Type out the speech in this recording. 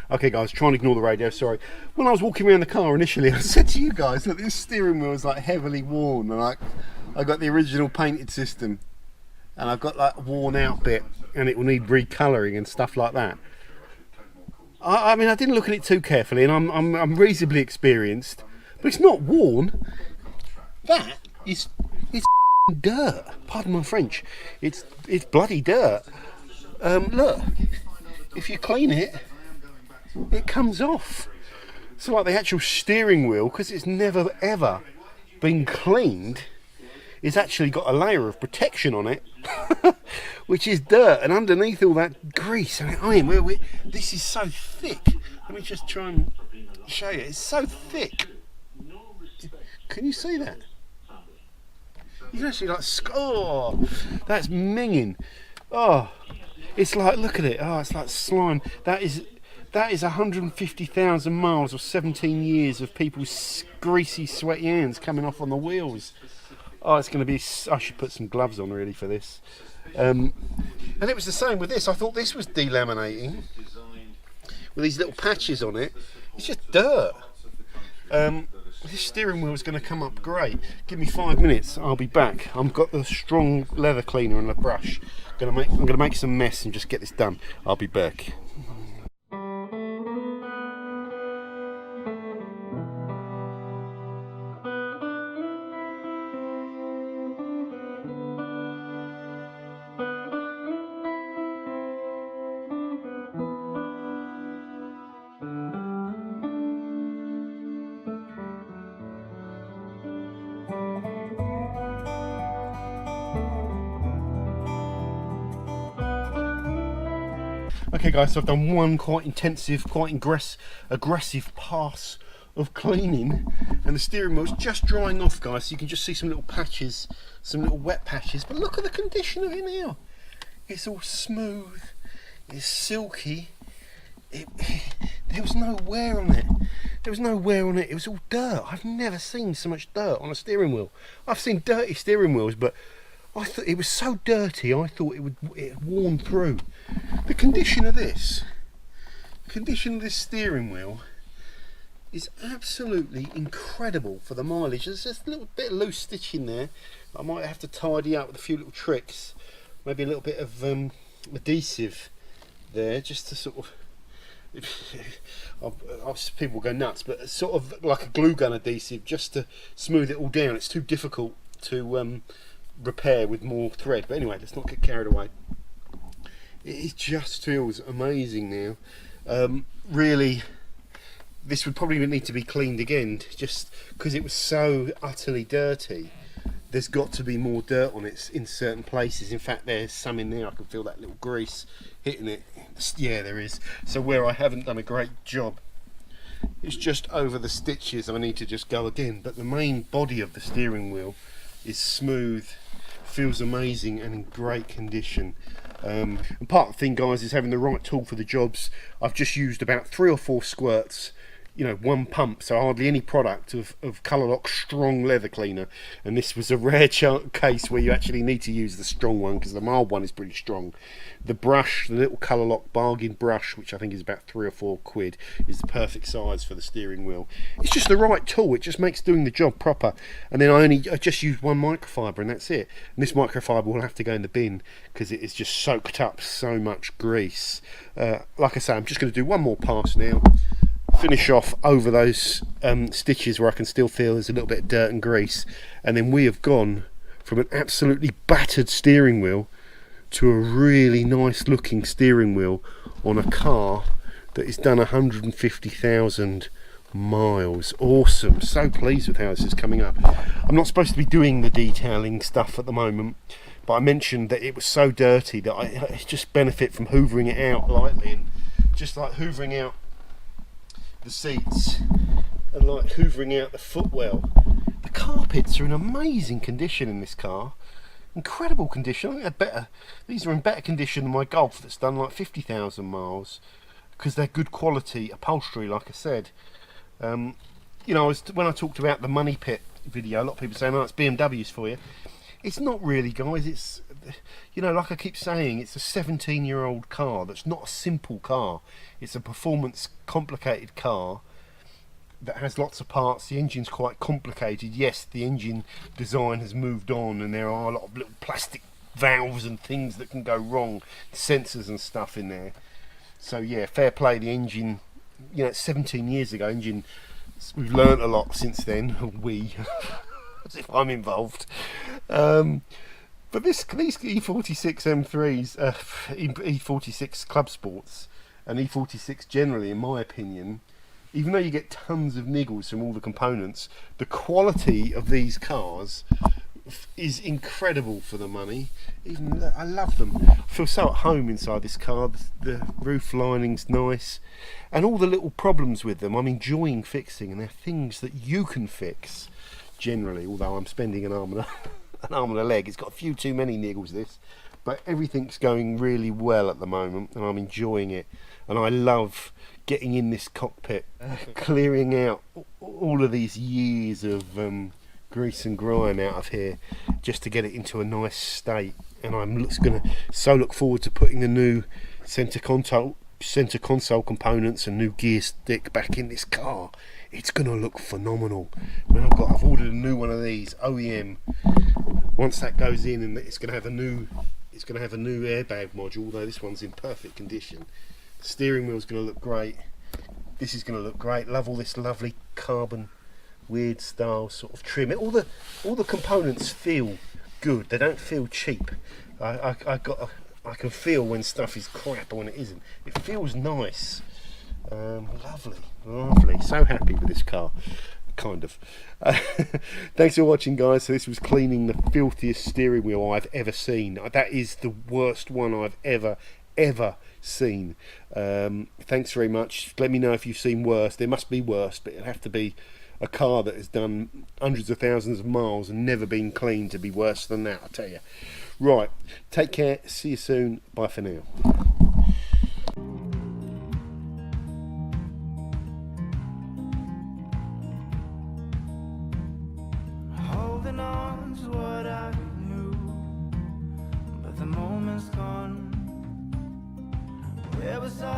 Okay guys, try and ignore the radio, sorry. When I was walking around the car initially, I said to you guys, look, this steering wheel is like heavily worn, and I got the original painted system, and I've got like a worn out bit, and it will need recolouring and stuff like that. I mean, I didn't look at it too carefully, and I'm reasonably experienced, but it's not worn. It's dirt. Pardon my French. It's bloody dirt. Look, if you clean it, it comes off. So like the actual steering wheel, because it's never ever been cleaned, it's actually got a layer of protection on it, which is dirt, and underneath all that grease. This is so thick. Let me just try and show you. It's so thick. Can you see that? You can actually oh, that's minging. Oh, it's like, look at it. Oh, it's like slime. That is 150,000 miles or 17 years of people's greasy, sweaty hands coming off on the wheels. Oh, it's going to be... I should put some gloves on really for this. And it was the same with this. I thought this was delaminating with these little patches on it. It's just dirt. This steering wheel is going to come up great. Give me 5 minutes, I'll be back. I've got the strong leather cleaner and a brush. I'm going to make some mess and just get this done. I'll be back. Okay guys, so I've done one quite intensive, quite aggressive pass of cleaning, and the steering wheel's just drying off, guys, so you can just see some little patches, some little wet patches, but look at the condition of it now. It's all smooth, it's silky, there was no wear on it. There was no wear on it, it was all dirt. I've never seen so much dirt on a steering wheel. I've seen dirty steering wheels, but I thought it was so dirty, I thought it had worn through. The condition of this steering wheel is absolutely incredible for the mileage. There's just a little bit of loose stitching there. I might have to tidy up with a few little tricks. Maybe a little bit of adhesive there, just to sort of... people go nuts, but sort of like a glue gun adhesive, just to smooth it all down. It's too difficult to repair with more thread. But anyway, let's not get carried away. It just feels amazing now. Really, this would probably need to be cleaned again, just because it was so utterly dirty. There's got to be more dirt on it in certain places. In fact, there's some in there. I can feel that little grease hitting it. Yeah, there is. So where I haven't done a great job, it's just over the stitches. I need to just go again. But the main body of the steering wheel is smooth, feels amazing, and in great condition. And part of the thing, guys, is having the right tool for the jobs. I've just used about 3 or 4 squirts, you know, one pump, so hardly any product of Colour Lock strong leather cleaner. And this was a rare case where you actually need to use the strong one, because the mild one is pretty strong. The brush, the little Colour Lock bargain brush, which I think is about 3 or 4 quid, is the perfect size for the steering wheel. It's just the right tool. It just makes doing the job proper. And then I just use one microfiber, and that's it. And this microfiber will have to go in the bin because it is just soaked up so much grease. Like I say, I'm just going to do one more pass now, finish off over those stitches where I can still feel there's a little bit of dirt and grease, and then we have gone from an absolutely battered steering wheel to a really nice looking steering wheel on a car that is done 150,000 miles. Awesome. So pleased with how this is coming up. I'm not supposed to be doing the detailing stuff at the moment, but I mentioned that it was so dirty that I just benefit from hoovering it out lightly, and just like hoovering out the seats and like hoovering out the footwell. The carpets are in amazing condition in this car. Incredible condition. I think they're better. These are in better condition than my Golf that's done like 50,000 miles, because they're good quality upholstery, like I said. You know, when I talked about the money pit video, a lot of people saying, "Oh, it's BMWs for you." It's not really, guys. you know, like I keep saying, it's a 17-year-old car that's not a simple car. It's a performance complicated car that has lots of parts. The engine's quite complicated. Yes, the engine design has moved on, and there are a lot of little plastic valves and things that can go wrong, sensors and stuff in there. So yeah, fair play. The engine, you know, it's 17 years ago. Engine, we've learnt a lot since then. We, as if I'm involved. But these E46 M3s, E46 Club Sports, and E46 generally, in my opinion, even though you get tons of niggles from all the components, the quality of these cars is incredible for the money. Even I love them. I feel so at home inside this car. The roof lining's nice, and all the little problems with them I'm enjoying fixing, and they're things that you can fix generally, although I'm spending an arm and a leg. It's got a few too many niggles, this, but everything's going really well at the moment, and I'm enjoying it. And I love getting in this cockpit, clearing out all of these years of grease and grime out of here, just to get it into a nice state. And I'm going to look forward to putting the new centre console components and new gear stick back in this car. It's going to look phenomenal. When I've ordered a new one of these OEM. Once that goes in, and it's going to have a new airbag module, although this one's in perfect condition. The steering wheel's going to look great. This is going to look great. Love all this lovely carbon, weird style sort of trim. All the components feel good. They don't feel cheap. I can feel when stuff is crap or when it isn't. It feels nice. Lovely. So happy with this car. Kind of. Thanks for watching, guys. So this was cleaning the filthiest steering wheel I've ever seen. That is the worst one I've ever seen. Thanks very much. Let me know if you've seen worse. There must be worse, but it'll have to be a car that has done hundreds of thousands of miles and never been cleaned to be worse than that, I tell you. Right, take care, see you soon, bye for now. Holding on to what I knew, but the moment's gone. Where was I?